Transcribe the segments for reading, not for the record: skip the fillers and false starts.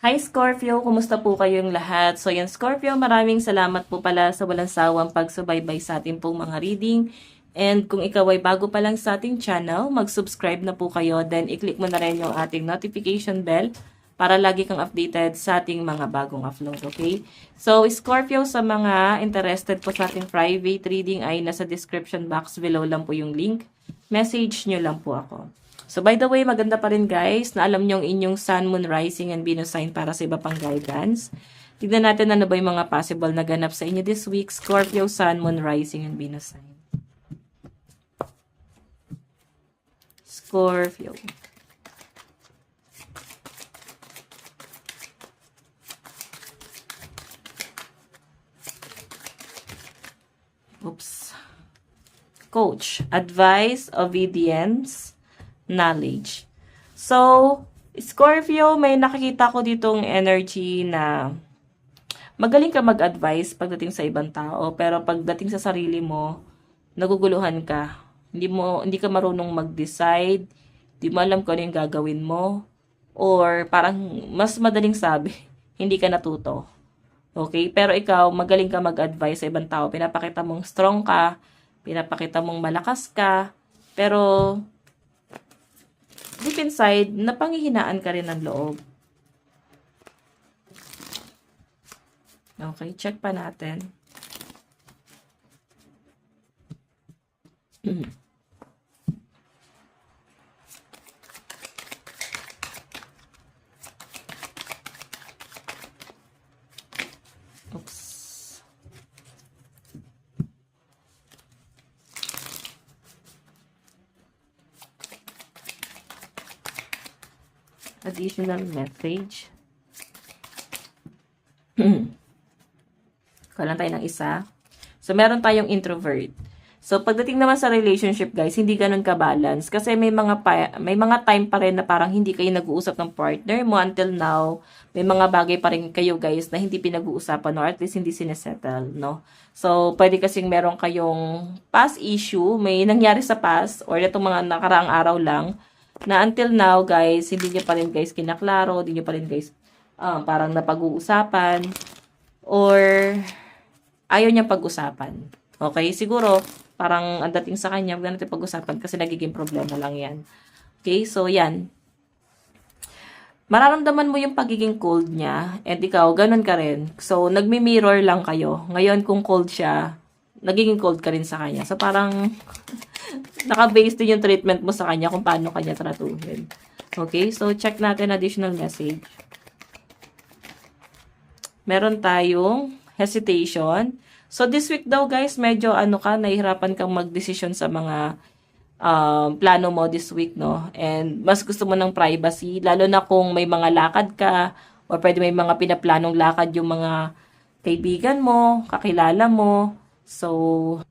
Hi Scorpio, kumusta po kayong lahat? So yan Scorpio, maraming salamat po pala sa walang sawang pagsubaybay sa ating pong mga reading. And kung ikaw ay bago pa lang sa ating channel, mag-subscribe na po kayo. Then i-click mo na rin yung ating notification bell para lagi kang updated sa ating mga bagong upload, okay? So Scorpio, sa mga interested po sa ating private reading ay nasa description box below lang po yung link. Message nyo lang po ako. So, by the way, maganda pa rin guys na alam nyo ang inyong Sun, Moon, Rising, and Venus sign para sa iba pang guidance. Tignan natin ano ba yung mga possible na ganap sa inyo this week. Scorpio, Sun, Moon, Rising, and Venus sign. Scorpio. Oops. Coach. Advice, obedience, knowledge. So, Scorpio, may nakikita ko ditong energy na magaling ka mag-advise pagdating sa ibang tao, pero pagdating sa sarili mo, naguguluhan ka. Hindi ka marunong mag-decide, hindi mo alam kung ano yung gagawin mo, or parang mas madaling sabi, hindi ka natuto. Okay? Pero ikaw, magaling ka mag-advise sa ibang tao. Pinapakita mong strong ka, pinapakita mong malakas ka, pero deep inside, napanghihinaan ka rin ng loob. Okay, check pa natin. Oops. Additional message. Kulang tayo ng isa. So, meron tayong introvert. So, pagdating naman sa relationship, guys, hindi ganun ka-balance. Kasi may mga time pa rin na parang hindi kayo nag-uusap ng partner mo until now. May mga bagay pa rin kayo, guys, na hindi pinag-uusapan or at least hindi sinesettle, no? So, pwede kasing meron kayong past issue, may nangyari sa past or itong mga nakaraang araw lang na until now, guys, hindi nyo pa rin, guys, kinaklaro, hindi nyo pa rin, guys, parang napag-uusapan or ayaw niyang pag-usapan. Okay? Siguro, parang ang dating sa kanya, huwag natin pag-usapan kasi nagiging problema lang yan. Okay? So, yan. Mararamdaman mo yung pagiging cold niya and ikaw, ganun ka rin. So, nagmi-mirror lang kayo. Ngayon, kung cold siya, nagiging cold ka rin sa kanya. So, parang naka-base din yung treatment mo sa kanya kung paano kanya tratuhin. Okay? So, check natin additional message. Meron tayong hesitation. So, this week daw, guys, medyo nahihirapan kang mag-decision sa mga plano mo this week, no? And mas gusto mo ng privacy, lalo na kung may mga lakad ka, or pwede may mga pinaplanong lakad yung mga kaibigan mo, kakilala mo. So,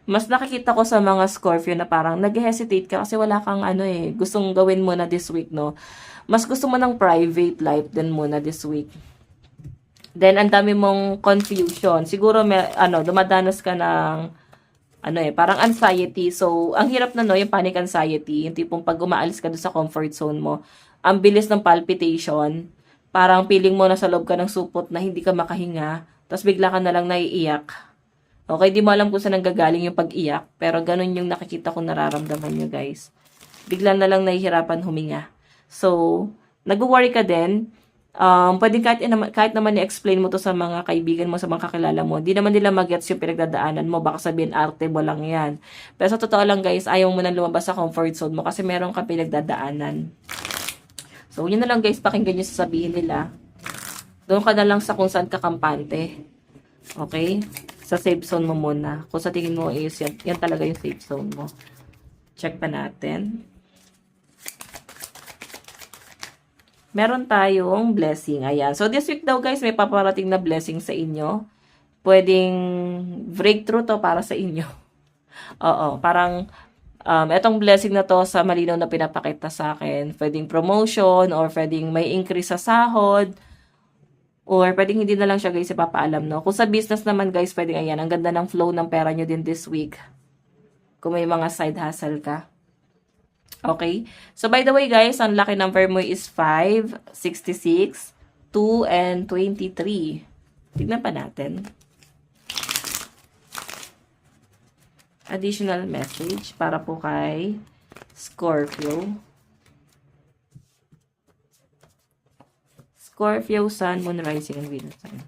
mas nakikita ko sa mga Scorpio na parang nag-hesitate ka kasi wala kang gustong gawin mo na this week, no? Mas gusto mo ng private life din muna this week. Then, ang dami mong confusion. Siguro, dumadanas ka ng, parang anxiety. So, ang hirap na, no, yung panic anxiety. Yung tipong pag umaalis ka doon sa comfort zone mo, ang bilis ng palpitation. Parang feeling mo nasa loob ka ng supot na hindi ka makahinga. Tapos, bigla ka na lang naiiyak. Okay, di mo alam kung saan nanggagaling yung pag-iyak. Pero, ganun yung nakikita kong nararamdaman nyo, guys. Bigla na lang nahihirapan huminga. So, nag-worry ka din. Pwede kahit naman i-explain mo to sa mga kaibigan mo, sa mga kakilala mo, di naman nila mag-gets yung pinagdadaanan mo, baka sabihin arte mo lang yan. Pero sa totoo lang guys, ayaw mo nang lumabas sa comfort zone mo kasi meron kang pinagdadaanan. So, yun na lang guys, pakinggan nyo sasabihin nila. Doon ka na lang sa kung saan kakampante. Okay? Sa safe zone mo muna. Kung sa tingin mo is yan talaga yung safe zone mo. Check pa natin. Meron tayong blessing. Ayan. So, this week daw guys, may paparating na blessing sa inyo. Pwedeng breakthrough to para sa inyo. Oo. Parang, etong blessing na to sa malinaw na pinapakita sa akin. Pwedeng promotion or pwedeng may increase sa sahod. Or pwedeng hindi na lang siya guys ipapaalam, no? Kung sa business naman guys, pwedeng ayan. Ang ganda ng flow ng pera nyo din this week. Kung may mga side hustle ka. Okay? So, by the way, guys, ang lucky number mo is 566. 2 and 23. Tignan pa natin. Additional message para po kay Scorpio. Scorpio, Sun, Moon, Rising, and Venus sign.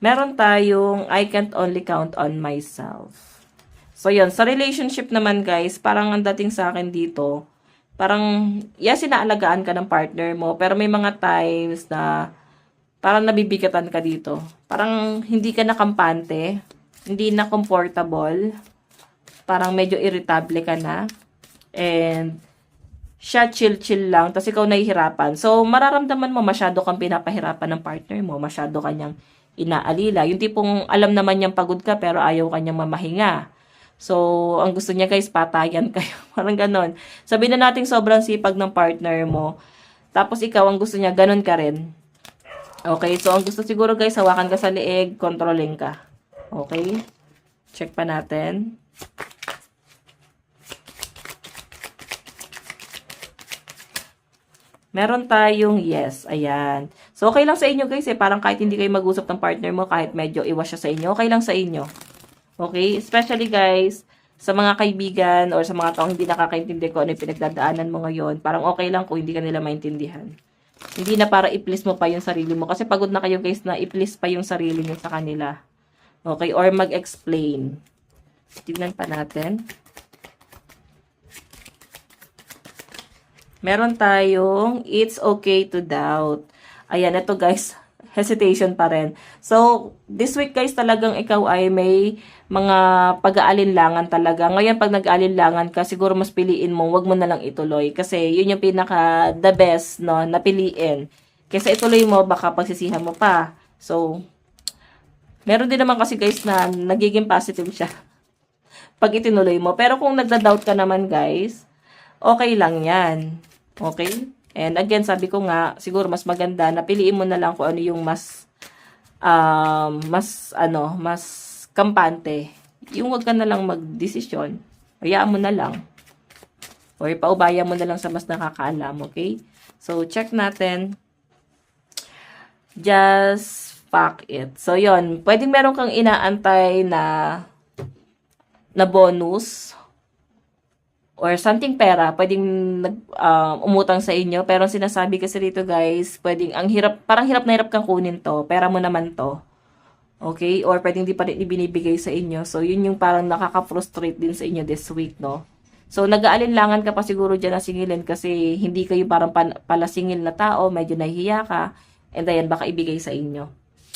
Meron tayong I can't only count on myself. So, yun. Sa relationship naman, guys, parang ang dating sa akin dito, parang, yes, inaalagaan ka ng partner mo, pero may mga times na parang nabibigatan ka dito. Parang hindi ka nakampante, hindi na comfortable, parang medyo irritable ka na, and siya chill-chill lang, tapos ikaw nahihirapan. So, mararamdaman mo masyado kang pinapahirapan ng partner mo, masyado kanyang inaalila. Yung tipong alam naman niyang pagod ka, pero ayaw kanyang mamahinga. So, ang gusto niya guys, patayan kayo. Parang ganon. Sabihin na natin sobrang sipag ng partner mo, tapos ikaw, ang gusto niya, ganon ka rin. Okay, so ang gusto siguro guys, hawakan ka sa leeg, controlling ka. Okay? Check pa natin. Meron tayong yes. Ayan. So, okay lang sa inyo guys eh. Parang kahit hindi kayo mag-usap ng partner mo, kahit medyo iwas siya sa inyo, okay lang sa inyo. Okay? Especially guys, sa mga kaibigan or sa mga taong hindi nakakaintindi ko ano yung pinagdadaanan mo ngayon, parang okay lang kung hindi ka nila maintindihan. Hindi na para i-please mo pa yung sarili mo. Kasi pagod na kayo guys na i-please pa yung sarili niyo sa kanila. Okay? Or mag-explain. Tignan pa natin. Meron tayong it's okay to doubt. Ayan, ito guys, hesitation pa rin. So, this week guys, talagang ikaw ay may mga pag-aalinlangan talaga. Ngayon, pag nag-aalinlangan ka, siguro mas piliin mo, wag mo na lang ituloy. Kasi yun yung pinaka the best, no, napiliin. Kasi ituloy mo, baka pagsisihan mo pa. So, meron din naman kasi guys na nagiging positive siya pag itinuloy mo. Pero kung nagda-doubt ka naman guys, okay lang yan. Okay? And again, sabi ko nga, siguro mas maganda na piliin mo na lang kung ano yung mas kampante. Yung wag ka na lang magdesisyon. Hayaan mo na lang. Or paubaya mo na lang sa mas nakakaalam, okay? So, check natin. Just fuck it. So, yon. Pwedeng meron kang inaantay na bonus or something pera, pwedeng umutang sa inyo. Pero sinasabi kasi dito guys, pwedeng parang hirap na hirap kang kunin to. Pera mo naman to. Okay? Or pwedeng di pa rin ibinibigay sa inyo. So, yun yung parang nakaka-frustrate din sa inyo this week, no? So, nag-aalinlangan ka pa siguro dyan na singilin kasi hindi kayo parang palasingil na tao, medyo nahihiya ka, and then baka ibigay sa inyo.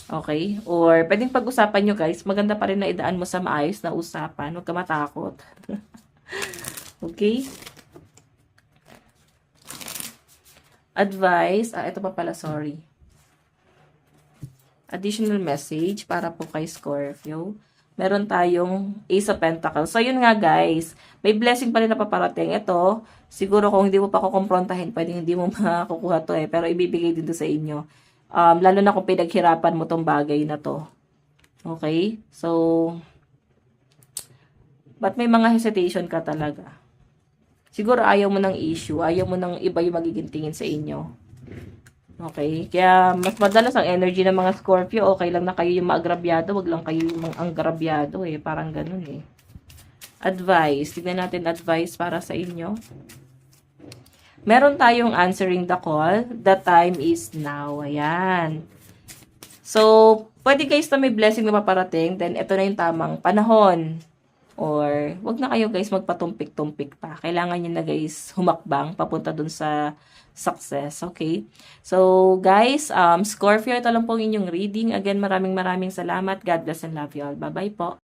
Okay? Or pwedeng pag-usapan nyo guys, maganda pa rin na idaan mo sa maayos na usapan. Huwag ka matakot. Okay? Advice. Ito pa pala, sorry. Additional message para po kay Scorpio. Meron tayong Ace of Pentacles. So, yun nga guys. May blessing pa rin na paparating. Ito, siguro kung hindi mo pa kukumprontahin, pwedeng hindi mo makukuha to eh. Pero ibibigay din to sa inyo. Lalo na kung pinaghirapan mo tong bagay na to. Okay? So, but may mga hesitation ka talaga. Siguro ayaw mo ng issue, ayaw mo ng iba yung magiging tingin sa inyo. Okay? Kaya mas madalas ang energy ng mga Scorpio, okay lang na kayo yung maagrabyado, wag lang kayo yung anggrabyado eh. Parang ganun eh. Advice. Tignan natin advice para sa inyo. Meron tayong answering the call. The time is now. Ayan. So, pwede guys na may blessing na maparating, then ito na yung tamang panahon. Or, wag na kayo guys magpatumpik-tumpik pa. Kailangan nyo na guys humakbang papunta dun sa success. Okay? So, guys, Scorpio, ito lang po inyong reading. Again, maraming salamat. God bless and love you all. Bye-bye po.